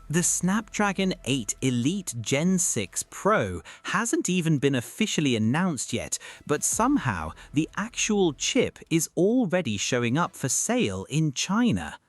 The Snapdragon 8 Elite Gen 6 Pro hasn't even been officially announced yet, but somehow the actual chip is already showing up for sale in China.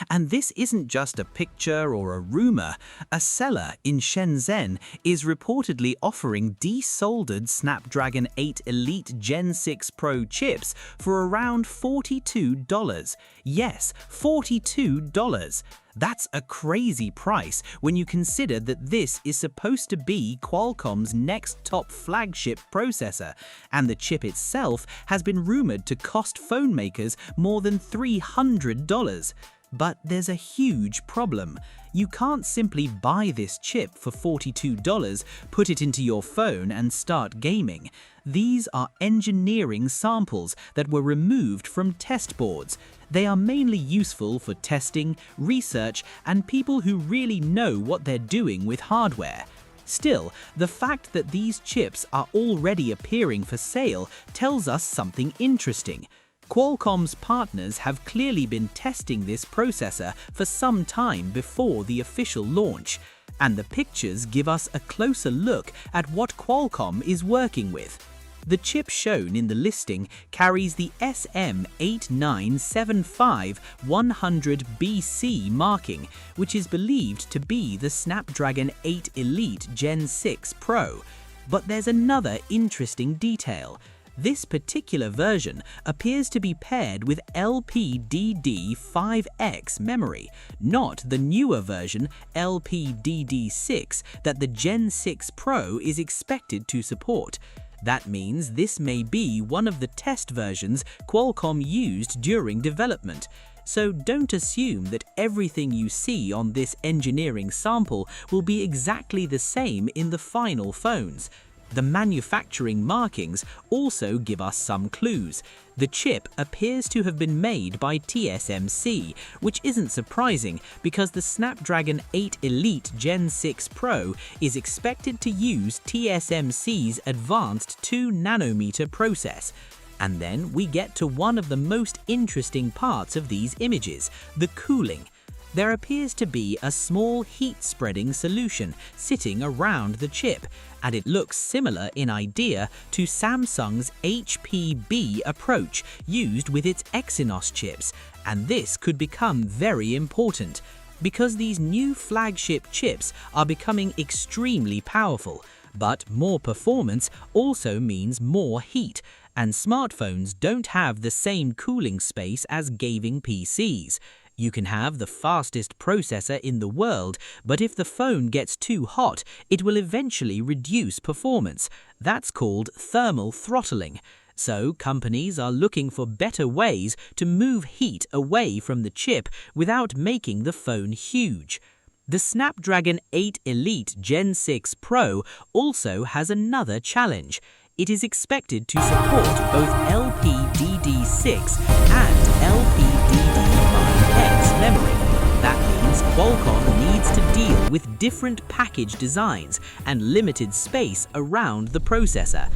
And this isn't just a picture or a rumor. A seller in Shenzhen is reportedly offering desoldered Snapdragon 8 Elite Gen 6 Pro chips for around $42. Yes, $42. That's a crazy price when you consider that this is supposed to be Qualcomm's next top flagship processor, and the chip itself has been rumored to cost phone makers more than $300. But there's a huge problem. You can't simply buy this chip for $42, put it into your phone and start gaming. These are engineering samples that were removed from test boards. They are mainly useful for testing, research, and people who really know what they're doing with hardware. Still, the fact that these chips are already appearing for sale tells us something interesting. Qualcomm's partners have clearly been testing this processor for some time before the official launch, and the pictures give us a closer look at what Qualcomm is working with. The chip shown in the listing carries the SM8975-100BC marking, which is believed to be the Snapdragon 8 Elite Gen 6 Pro. But there's another interesting detail. This particular version appears to be paired with LPDDR5X memory, not the newer version LPDDR6 that the Gen 6 Pro is expected to support. That means this may be one of the test versions Qualcomm used during development. So don't assume that everything you see on this engineering sample will be exactly the same in the final phones. The manufacturing markings also give us some clues. The chip appears to have been made by TSMC, which isn't surprising because the Snapdragon 8 Elite Gen 6 Pro is expected to use TSMC's advanced 2nm process. And then we get to one of the most interesting parts of these images, the cooling. There appears to be a small heat-spreading solution sitting around the chip, and it looks similar in idea to Samsung's HPB approach used with its Exynos chips, and this could become very important, because these new flagship chips are becoming extremely powerful, but more performance also means more heat, and smartphones don't have the same cooling space as gaming PCs. You can have the fastest processor in the world, but if the phone gets too hot, it will eventually reduce performance. That's called thermal throttling. So companies are looking for better ways to move heat away from the chip without making the phone huge. The Snapdragon 8 Elite Gen 6 Pro also has another challenge. It is expected to support both LPDDR6 and LPDDR5X memory. That means Qualcomm needs to deal with different package designs and limited space around the processor.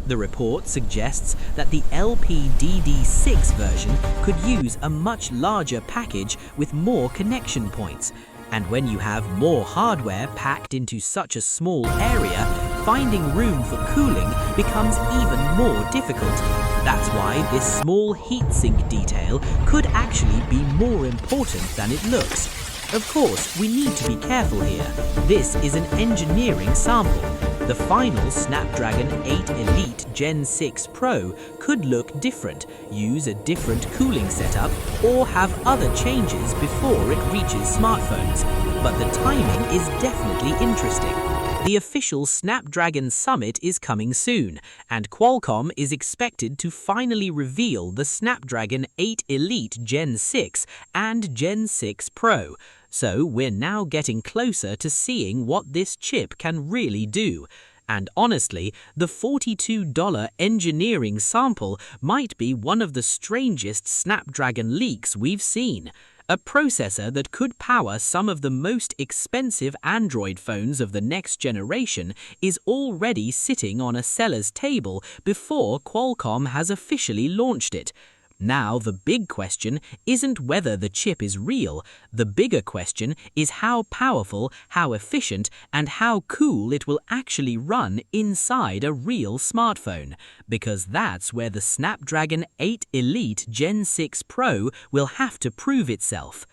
The report suggests that the LPDDR6 version could use a much larger package with more connection points. And when you have more hardware packed into such a small area, finding room for cooling becomes even more difficult. That's why this small heatsink detail could actually be more important than it looks. Of course, we need to be careful here. This is an engineering sample. The final Snapdragon 8 Elite Gen 6 Pro could look different, use a different cooling setup, or have other changes before it reaches smartphones. But the timing is definitely interesting. The official Snapdragon Summit is coming soon, and Qualcomm is expected to finally reveal the Snapdragon 8 Elite Gen 6 and Gen 6 Pro. So we're now getting closer to seeing what this chip can really do. And honestly, the $42 engineering sample might be one of the strangest Snapdragon leaks we've seen. A processor that could power some of the most expensive Android phones of the next generation is already sitting on a seller's table before Qualcomm has officially launched it. Now, the big question isn't whether the chip is real. The bigger question is how powerful, how efficient, and how cool it will actually run inside a real smartphone. Because that's where the Snapdragon 8 Elite Gen 6 Pro will have to prove itself.